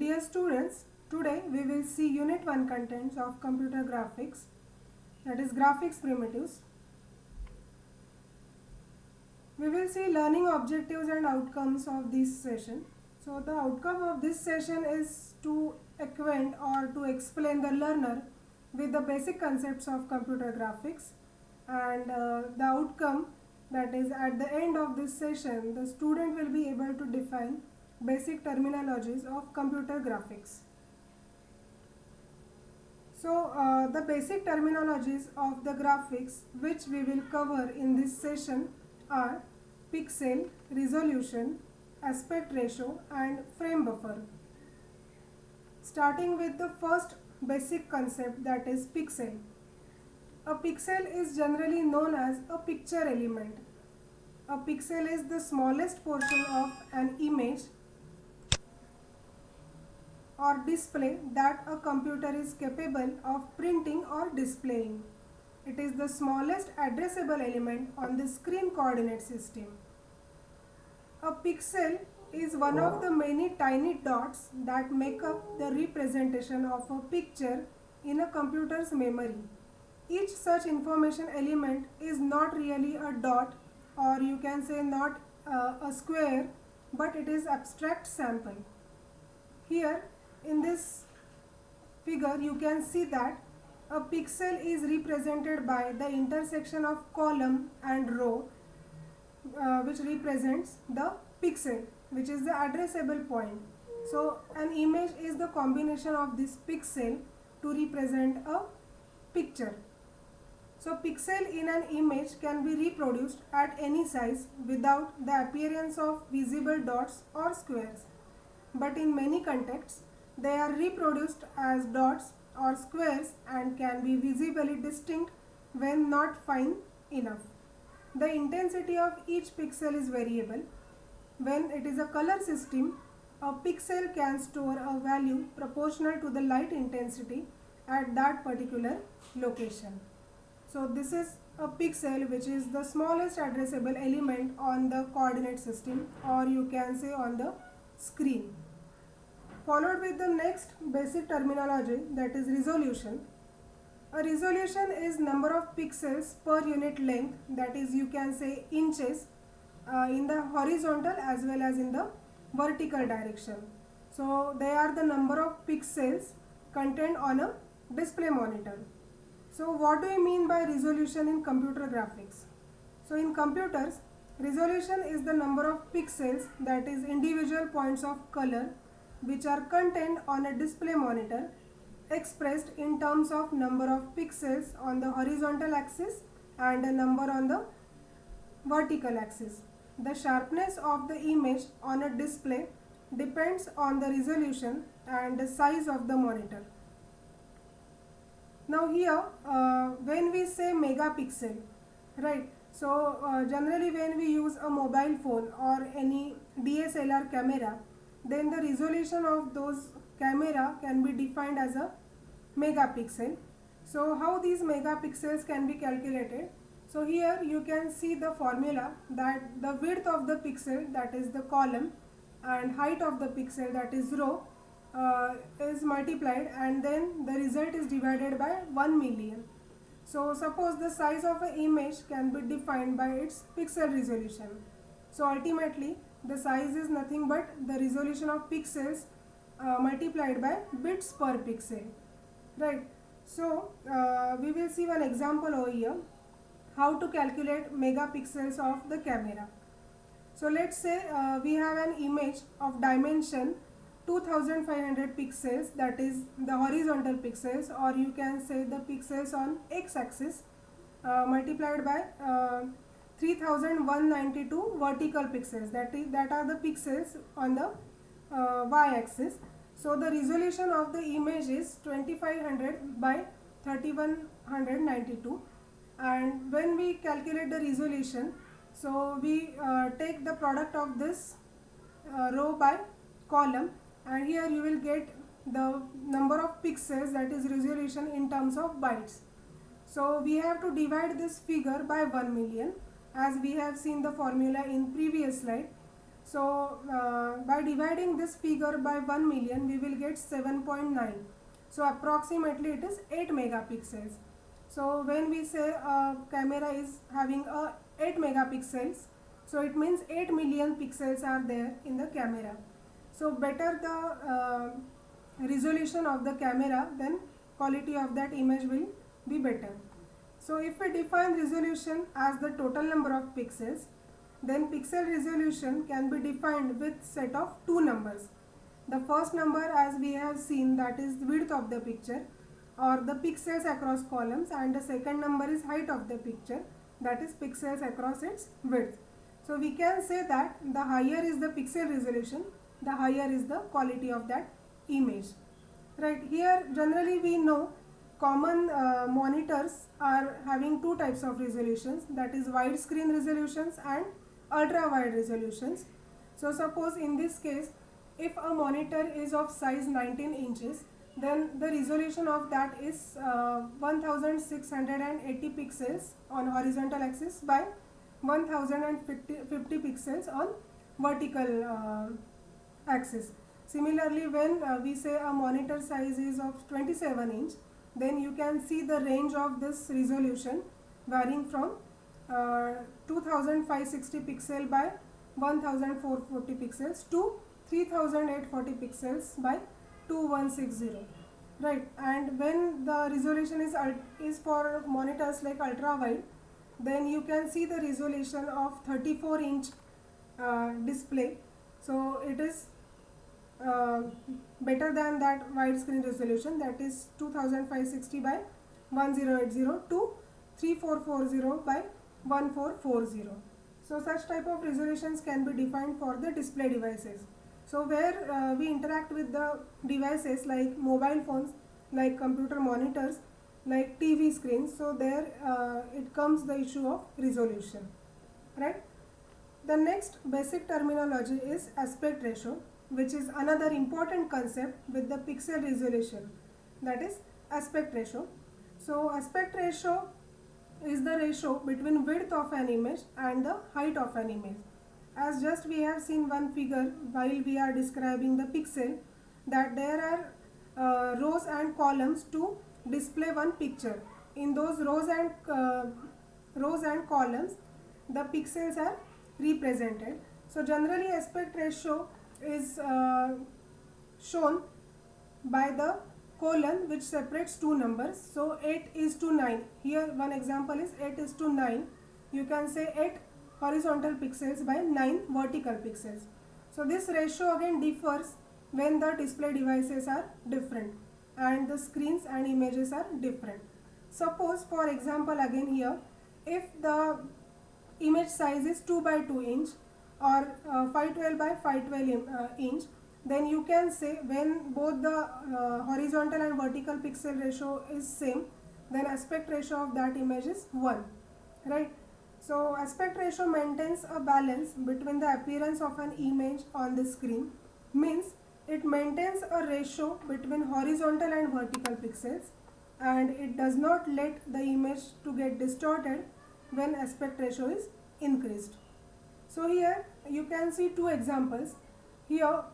Dear students, today we will see Unit 1 contents of Computer Graphics, that is Graphics Primitives. We will see learning objectives and outcomes of this session. So the outcome of this session is to acquaint or to explain the learner with the basic concepts of computer graphics, and the outcome, that is at the end of this session the student will be able to define basic terminologies of computer graphics. So the basic terminologies of the graphics which we will cover in this session are pixel, resolution, aspect ratio and frame buffer. Starting with the first basic concept, that is pixel. A pixel is generally known as a picture element. A pixel is the smallest portion of an image or display that a computer is capable of printing or displaying. It is the smallest addressable element on the screen coordinate system. A pixel is one of the many tiny dots that make up the representation of a picture in a computer's memory. Each such information element is not really a dot, or you can say not a square, but it is abstract sample. Here in this figure you can see that a pixel is represented by the intersection of column and row, which represents the pixel, which is the addressable point. So an image is the combination of this pixel to represent a picture. So pixel in an image can be reproduced at any size without the appearance of visible dots or squares. But in many contexts, they are reproduced as dots or squares and can be visibly distinct when not fine enough. The intensity of each pixel is variable. When it is a color system, a pixel can store a value proportional to the light intensity at that particular location. So this is a pixel, which is the smallest addressable element on the coordinate system, or you can say on the screen. Followed with the next basic terminology, that is resolution. A resolution is number of pixels per unit length, that is you can say inches, in the horizontal as well as in the vertical direction. So they are the number of pixels contained on a display monitor. So what do we mean by resolution in computer graphics? So in computers, resolution is the number of pixels, that is individual points of color, which are contained on a display monitor, expressed in terms of number of pixels on the horizontal axis and a number on the vertical axis. The sharpness of the image on a display depends on the resolution and the size of the monitor. Now here when we say megapixel, right, so generally when we use a mobile phone or any DSLR camera, then the resolution of those camera can be defined as a megapixel. So how these megapixels can be calculated? So here you can see the formula, that the width of the pixel, that is the column, and height of the pixel, that is row, is multiplied, and then the result is divided by 1 million. So suppose the size of an image can be defined by its pixel resolution. So ultimately the size is nothing but the resolution of pixels multiplied by bits per pixel, right? So we will see one example over here, how to calculate megapixels of the camera. So let's say we have an image of dimension 2500 pixels, that is the horizontal pixels, or you can say the pixels on x-axis, multiplied by 3192 vertical pixels, that are the pixels on the y-axis. So the resolution of the image is 2500 by 3192, and when we calculate the resolution, so we take the product of this row by column, and here you will get the number of pixels, that is resolution, in terms of bytes. So we have to divide this figure by 1 million, as we have seen the formula in previous slide. So by dividing this figure by 1 million, we will get 7.9. So approximately it is 8 megapixels. So when we say a camera is having a 8 megapixels, so it means 8 million pixels are there in the camera. So better the resolution of the camera, then quality of that image will be better. So if we define resolution as the total number of pixels, then pixel resolution can be defined with set of two numbers. The first number, as we have seen, that is width of the picture or the pixels across columns, and the second number is height of the picture, that is pixels across its width. So we can say that the higher is the pixel resolution, the higher is the quality of that image. Right, here generally we know common monitors are having two types of resolutions, that is wide screen resolutions and ultra wide resolutions. So suppose in this case, if a monitor is of size 19 inches, then the resolution of that is 1680 pixels on horizontal axis by 1050 pixels on vertical axis. Similarly, when we say a monitor size is of 27 inch, then you can see the range of this resolution varying from 2560 pixel by 1440 pixels to 3840 pixels by 2160. Right, and when the resolution is for monitors like ultra wide, then you can see the resolution of 34-inch display. So it is better than that wide screen resolution, that is 2560 by 1080 to 3440 by 1440. So such type of resolutions can be defined for the display devices. So where we interact with the devices like mobile phones, like computer monitors, like TV screens, so there it comes the issue of resolution, right? The next basic terminology is aspect ratio, which is another important concept with the pixel resolution, that is aspect ratio. So aspect ratio is the ratio between width of an image and the height of an image. As just we have seen one figure while we are describing the pixel, that there are rows and columns to display one picture. In those rows and columns, the pixels are represented. So generally aspect ratio is shown by the colon which separates two numbers. So 8:9. Here one example is 8:9. You can say 8 horizontal pixels by 9 vertical pixels. So this ratio again differs when the display devices are different and the screens and images are different. Suppose for example again here, if the image size is 2 by 2 inch or 512 by 512 inch, then you can say when both the horizontal and vertical pixel ratio is same, then aspect ratio of that image is 1, right? So aspect ratio maintains a balance between the appearance of an image on the screen, means it maintains a ratio between horizontal and vertical pixels, and it does not let the image to get distorted when aspect ratio is increased. So here you can see two examples. Here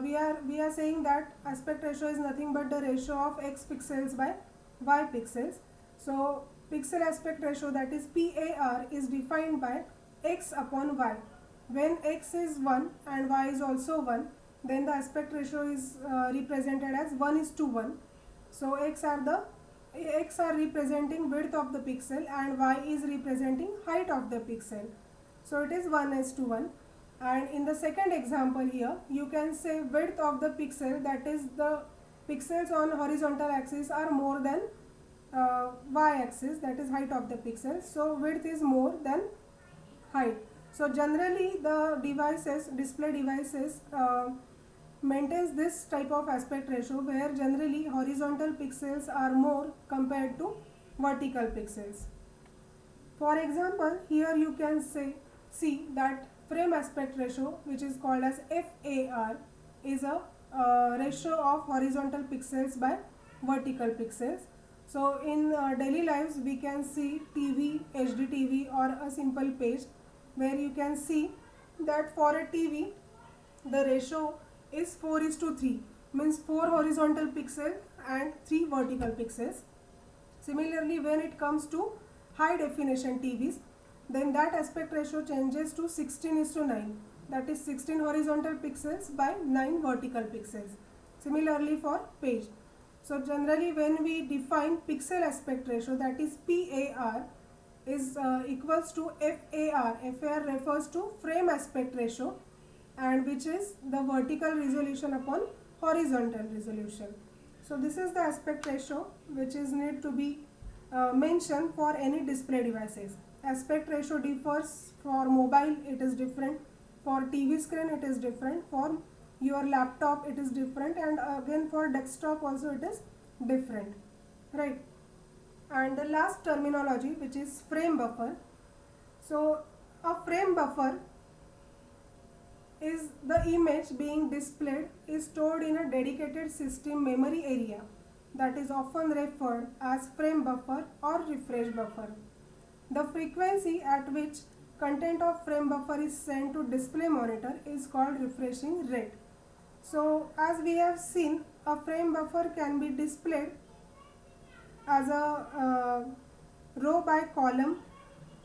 we are saying that aspect ratio is nothing but the ratio of x pixels by y pixels. So pixel aspect ratio, that is PAR, is defined by x upon y. When x is 1 and y is also 1, then the aspect ratio is represented as 1:1. So x are representing width of the pixel and y is representing height of the pixel. So it is 1:1. And in the second example here, you can say width of the pixel, that is the pixels on horizontal axis are more than y axis, that is height of the pixels. So width is more than height. So generally the display devices maintains this type of aspect ratio, where generally horizontal pixels are more compared to vertical pixels. For example, here you can see that frame aspect ratio, which is called as FAR, is a ratio of horizontal pixels by vertical pixels. So in daily lives we can see TV, HD TV or a simple page, where you can see that for a TV the ratio is 4:3, means 4 horizontal pixels and 3 vertical pixels. Similarly, when it comes to high definition TVs, then that aspect ratio changes to 16:9, that is 16 horizontal pixels by 9 vertical pixels. Similarly for page. So generally when we define pixel aspect ratio, that is PAR, is equals to FAR. FAR refers to frame aspect ratio, and which is the vertical resolution upon horizontal resolution. So this is the aspect ratio which is need to be mentioned for any display devices. Aspect ratio differs for mobile, it is different. For TV screen it is different. For your laptop it is different, and again for desktop also it is different, right? And the last terminology, which is frame buffer. So a frame buffer is the image being displayed is stored in a dedicated system memory area, that is often referred as frame buffer or refresh buffer. The frequency at which content of frame buffer is sent to display monitor is called refreshing rate. So as we have seen, a frame buffer can be displayed as a row by column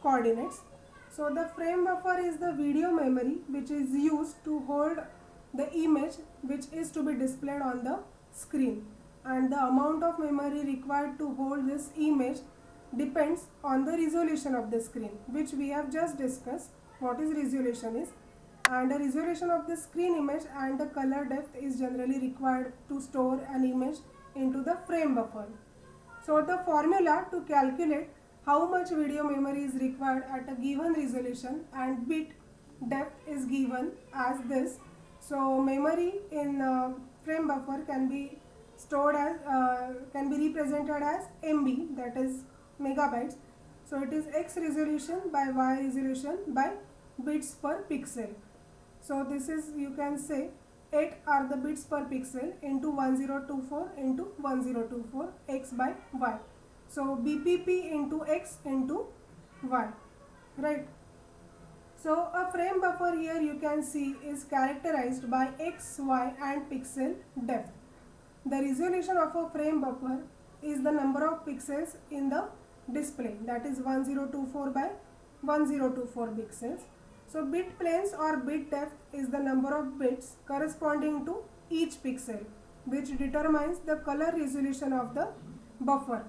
coordinates. So the frame buffer is the video memory which is used to hold the image which is to be displayed on the screen, and the amount of memory required to hold this image depends on the resolution of the screen, which we have just discussed what is resolution is, and the resolution of the screen image and the color depth is generally required to store an image into the frame buffer. So the formula to calculate how much video memory is required at a given resolution and bit depth is given as this. So memory in frame buffer can be stored as can be represented as MB, that is megabytes. So it is X resolution by Y resolution by bits per pixel. So this is, you can say, 8 are the bits per pixel into 1024 into 1024 X by Y. So BPP into X into Y, right? So a frame buffer here you can see is characterized by X, Y and pixel depth. The resolution of a frame buffer is the number of pixels in the display, that is 1024 by 1024 pixels. So bit planes or bit depth is the number of bits corresponding to each pixel, which determines the color resolution of the buffer.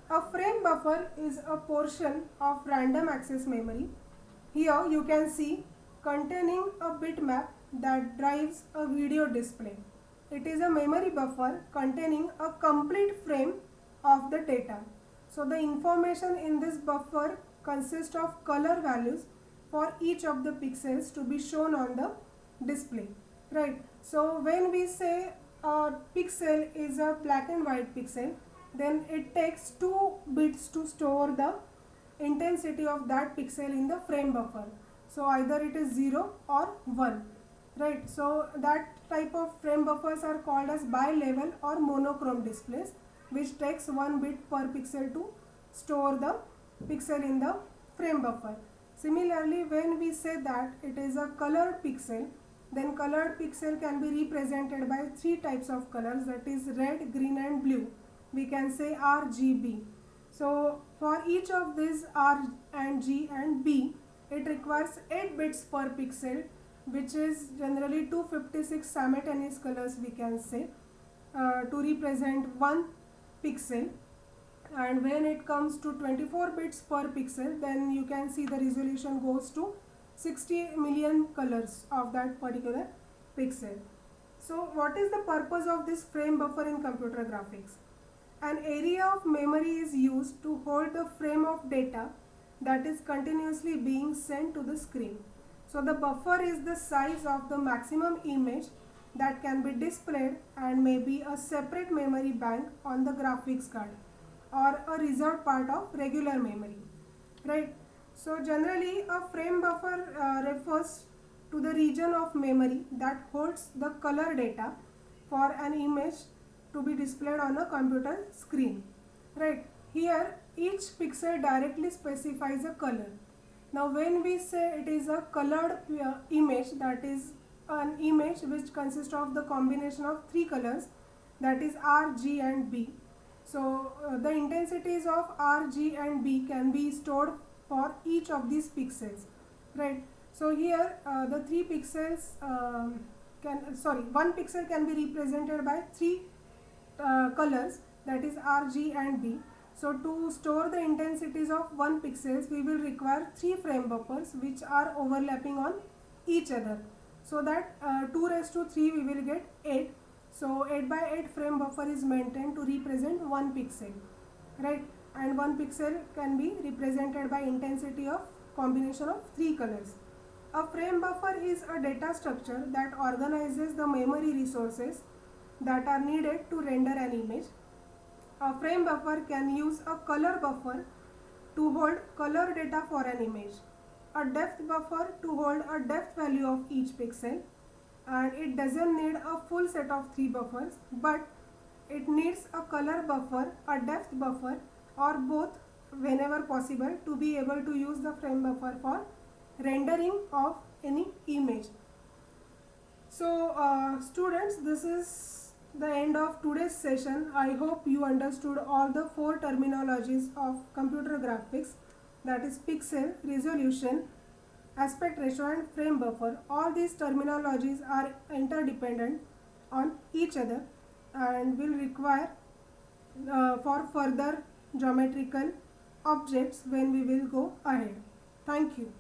A frame buffer is a portion of random access memory. Here you can see containing a bitmap that drives a video display. It is a memory buffer containing a complete frame of the data. So the information in this buffer consists of color values for each of the pixels to be shown on the display, right? So when we say a pixel is a black and white pixel, then it takes 2 bits to store the intensity of that pixel in the frame buffer. So either it is 0 or 1, right? So that type of frame buffers are called as bi-level or monochrome displays, which takes 1 bit per pixel to store the pixel in the frame buffer. Similarly, when we say that it is a colored pixel, then colored pixel can be represented by 3 types of colors, that is red, green and blue. We can say RGB. So for each of these R and G and B, it requires 8 bits per pixel, which is generally 256 simultaneous colors we can say to represent 1 pixel. And when it comes to 24 bits per pixel, then you can see the resolution goes to 60 million colors of that particular pixel. So what is the purpose of this frame buffer in computer graphics? An area of memory is used to hold the frame of data that is continuously being sent to the screen. So the buffer is the size of the maximum image that can be displayed and may be a separate memory bank on the graphics card or a reserved part of regular memory, right? So generally a frame buffer refers to the region of memory that holds the color data for an image to be displayed on a computer screen, right? Here each pixel directly specifies a color. Now when we say it is a colored image, that is an image which consists of the combination of three colors, that is R, G and B. So the intensities of R, G and B can be stored for each of these pixels, right? So here the three pixels one pixel can be represented by three colors, that is R, G and B. So to store the intensities of one pixels, we will require three frame buffers which are overlapping on each other. So that 2 raised to 3 we will get 8. So 8 by 8 frame buffer is maintained to represent 1 pixel, right? And 1 pixel can be represented by intensity of combination of 3 colors. A frame buffer is a data structure that organizes the memory resources that are needed to render an image. A frame buffer can use a color buffer to hold color data for an image, a depth buffer to hold a depth value of each pixel, and it doesn't need a full set of 3 buffers, but it needs a color buffer, a depth buffer, or both whenever possible to be able to use the frame buffer for rendering of any image. So students, this is the end of today's session. I hope you understood all the 4 terminologies of computer graphics, that is pixel, resolution, aspect ratio and frame buffer. All these terminologies are interdependent on each other and will require for further geometrical objects when we will go ahead. Thank you.